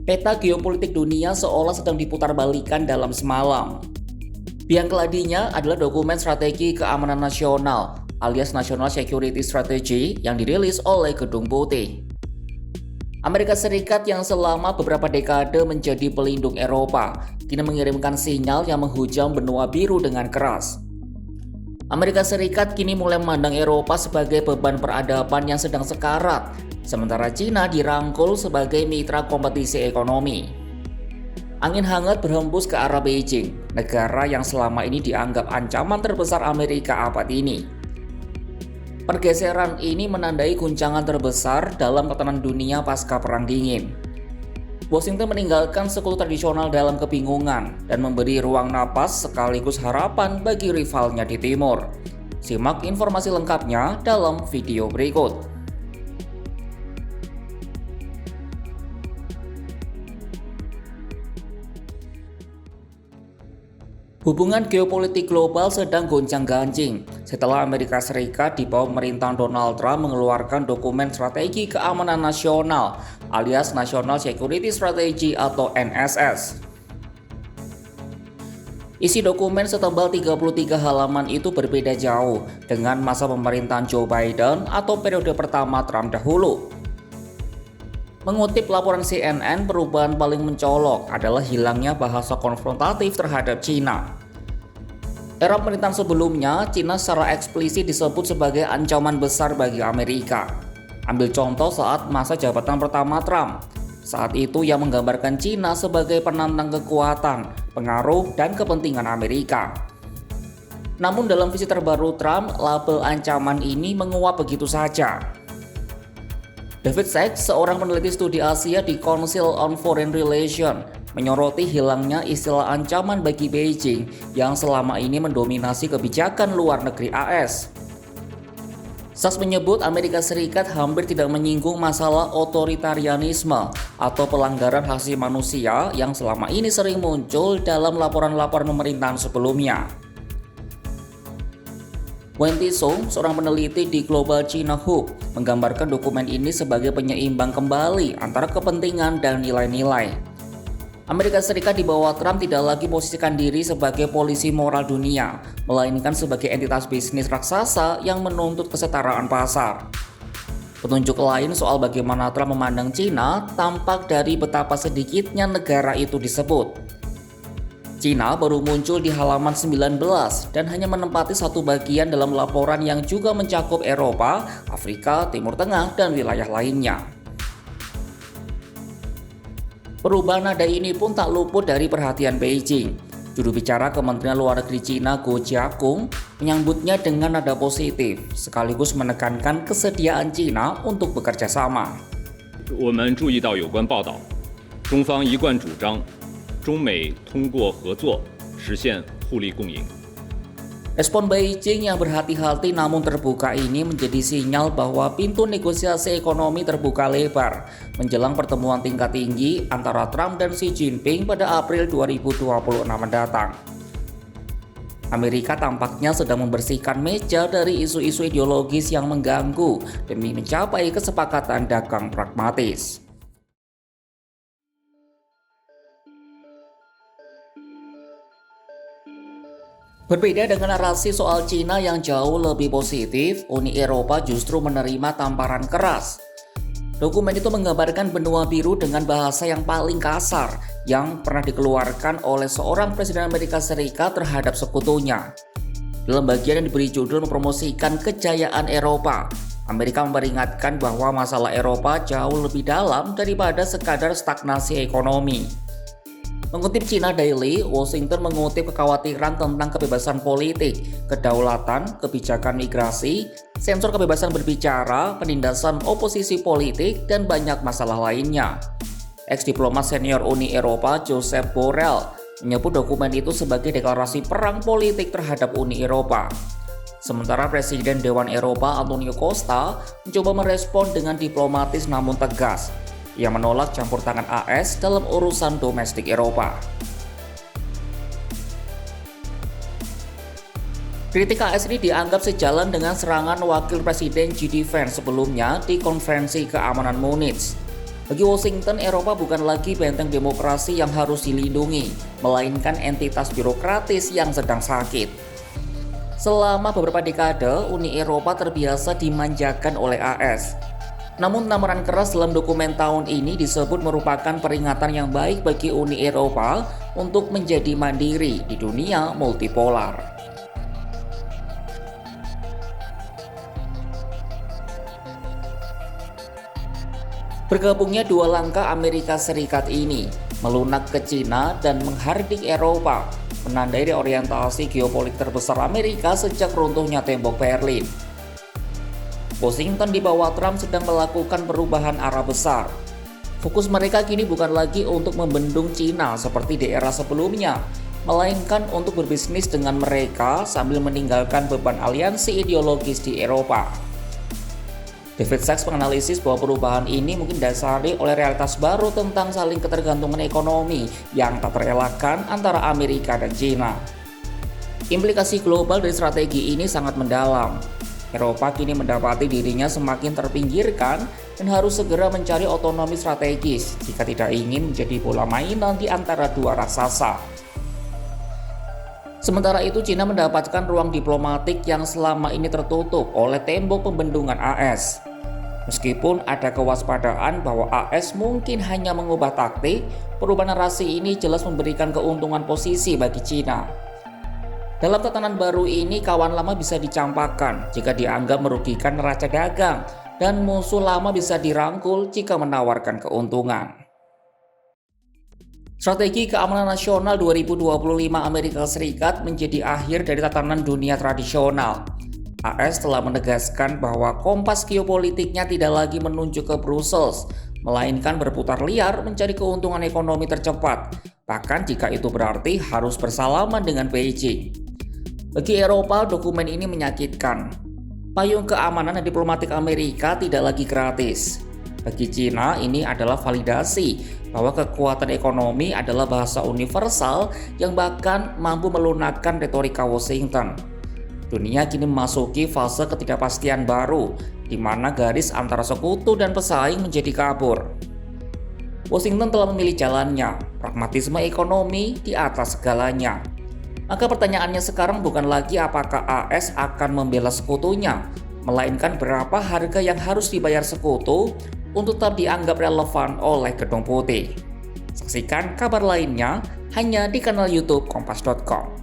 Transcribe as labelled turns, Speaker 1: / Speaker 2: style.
Speaker 1: Peta geopolitik dunia seolah sedang diputarbalikkan dalam semalam. Biang keladinya adalah dokumen strategi keamanan nasional alias National Security Strategy yang dirilis oleh Gedung Putih. Amerika Serikat yang selama beberapa dekade menjadi pelindung Eropa, kini mengirimkan sinyal yang menghujam benua biru dengan keras. Amerika Serikat kini mulai memandang Eropa sebagai beban peradaban yang sedang sekarat, sementara Cina dirangkul sebagai mitra kompetisi ekonomi. Angin hangat berhembus ke arah Beijing, negara yang selama ini dianggap ancaman terbesar Amerika abad ini. Pergeseran ini menandai guncangan terbesar dalam tatanan dunia pasca Perang Dingin. Washington meninggalkan sekutu tradisional dalam kebingungan dan memberi ruang napas sekaligus harapan bagi rivalnya di timur. Simak informasi lengkapnya dalam video berikut. Hubungan geopolitik global sedang gonjang-ganjing setelah Amerika Serikat di bawah pemerintahan Donald Trump mengeluarkan dokumen strategi keamanan nasional alias National Security Strategy atau NSS. Isi dokumen setebal 33 halaman itu berbeda jauh dengan masa pemerintahan Joe Biden atau periode pertama Trump dahulu. Mengutip laporan CNN, perubahan paling mencolok adalah hilangnya bahasa konfrontatif terhadap Cina. Era pemerintahan sebelumnya, Cina secara eksplisit disebut sebagai ancaman besar bagi Amerika. Ambil contoh saat masa jabatan pertama Trump. Saat itu ia menggambarkan Cina sebagai penantang kekuatan, pengaruh, dan kepentingan Amerika. Namun dalam visi terbaru Trump, label ancaman ini menguap begitu saja. David Sachs, seorang peneliti studi Asia di Council on Foreign Relations, menyoroti hilangnya istilah ancaman bagi Beijing yang selama ini mendominasi kebijakan luar negeri AS. Sachs menyebut Amerika Serikat hampir tidak menyinggung masalah otoritarianisme atau pelanggaran hak asasi manusia yang selama ini sering muncul dalam laporan-laporan pemerintahan sebelumnya. Wendy Song, seorang peneliti di Global China Hub, menggambarkan dokumen ini sebagai penyeimbang kembali antara kepentingan dan nilai-nilai. Amerika Serikat di bawah Trump tidak lagi posisikan diri sebagai polisi moral dunia, melainkan sebagai entitas bisnis raksasa yang menuntut kesetaraan pasar. Petunjuk lain soal bagaimana Trump memandang Cina tampak dari betapa sedikitnya negara itu disebut. Cina baru muncul di halaman 19 dan hanya menempati satu bagian dalam laporan yang juga mencakup Eropa, Afrika, Timur Tengah, dan wilayah lainnya. Perubahan nada ini pun tak luput dari perhatian Beijing. Juru bicara Kementerian Luar Negeri Cina Guo Jiakun menyambutnya dengan nada positif, sekaligus menekankan kesediaan Cina untuk bekerja sama.
Speaker 2: 我们注意到有关报道，中方一贯主张 中美通过合作实现互利共赢。
Speaker 1: Respon Beijing yang berhati-hati namun terbuka ini menjadi sinyal bahwa pintu negosiasi ekonomi terbuka lebar menjelang pertemuan tingkat tinggi antara Trump dan Xi Jinping pada April 2026 mendatang. Amerika tampaknya sedang membersihkan meja dari isu-isu ideologis yang mengganggu demi mencapai kesepakatan dagang pragmatis. Berbeda dengan narasi soal Cina yang jauh lebih positif, Uni Eropa justru menerima tamparan keras. Dokumen itu menggambarkan benua biru dengan bahasa yang paling kasar yang pernah dikeluarkan oleh seorang Presiden Amerika Serikat terhadap sekutunya. Dalam bagian yang diberi judul mempromosikan kejayaan Eropa, Amerika memperingatkan bahwa masalah Eropa jauh lebih dalam daripada sekadar stagnasi ekonomi. Mengutip China Daily, Washington mengutip kekhawatiran tentang kebebasan politik, kedaulatan, kebijakan migrasi, sensor kebebasan berbicara, penindasan oposisi politik, dan banyak masalah lainnya. Ex-diplomat senior Uni Eropa Josep Borrell menyebut dokumen itu sebagai deklarasi perang politik terhadap Uni Eropa. Sementara Presiden Dewan Eropa Antonio Costa mencoba merespon dengan diplomatis namun tegas. Ia menolak campur tangan AS dalam urusan domestik Eropa. Kritik AS ini dianggap sejalan dengan serangan Wakil Presiden JD Vance sebelumnya di Konferensi Keamanan Munich. Bagi Washington, Eropa bukan lagi benteng demokrasi yang harus dilindungi, melainkan entitas birokratis yang sedang sakit. Selama beberapa dekade, Uni Eropa terbiasa dimanjakan oleh AS. Namun tamparan keras dalam dokumen tahun ini disebut merupakan peringatan yang baik bagi Uni Eropa untuk menjadi mandiri di dunia multipolar. Bergabungnya dua langkah Amerika Serikat ini, melunak ke Cina dan menghardik Eropa, menandai orientasi geopolitik terbesar Amerika sejak runtuhnya tembok Berlin. Washington di bawah Trump sedang melakukan perubahan arah besar. Fokus mereka kini bukan lagi untuk membendung Cina seperti di era sebelumnya, melainkan untuk berbisnis dengan mereka sambil meninggalkan beban aliansi ideologis di Eropa. David Sachs menganalisis bahwa perubahan ini mungkin didasari oleh realitas baru tentang saling ketergantungan ekonomi yang tak terelakkan antara Amerika dan China. Implikasi global dari strategi ini sangat mendalam. Eropa kini mendapati dirinya semakin terpinggirkan dan harus segera mencari otonomi strategis jika tidak ingin menjadi bola mainan di antara dua raksasa. Sementara itu, China mendapatkan ruang diplomatik yang selama ini tertutup oleh tembok pembendungan AS. Meskipun ada kewaspadaan bahwa AS mungkin hanya mengubah taktik, perubahan narasi ini jelas memberikan keuntungan posisi bagi China. Dalam tatanan baru ini, kawan lama bisa dicampakkan jika dianggap merugikan neraca dagang, dan musuh lama bisa dirangkul jika menawarkan keuntungan. Strategi keamanan nasional 2025 Amerika Serikat menjadi akhir dari tatanan dunia tradisional. AS telah menegaskan bahwa kompas geopolitiknya tidak lagi menunjuk ke Brussels, melainkan berputar liar mencari keuntungan ekonomi tercepat, bahkan jika itu berarti harus bersalaman dengan Beijing. Bagi Eropa, dokumen ini menyakitkan. Payung keamanan dan diplomatik Amerika tidak lagi gratis. Bagi China, ini adalah validasi bahwa kekuatan ekonomi adalah bahasa universal yang bahkan mampu melunakkan retorika Washington. Dunia kini memasuki fase ketidakpastian baru, di mana garis antara sekutu dan pesaing menjadi kabur. Washington telah memilih jalannya, pragmatisme ekonomi di atas segalanya. Maka pertanyaannya sekarang bukan lagi apakah AS akan membela sekutunya, melainkan berapa harga yang harus dibayar sekutu untuk tetap dianggap relevan oleh Gedung Putih. Saksikan kabar lainnya hanya di kanal YouTube Kompas.com.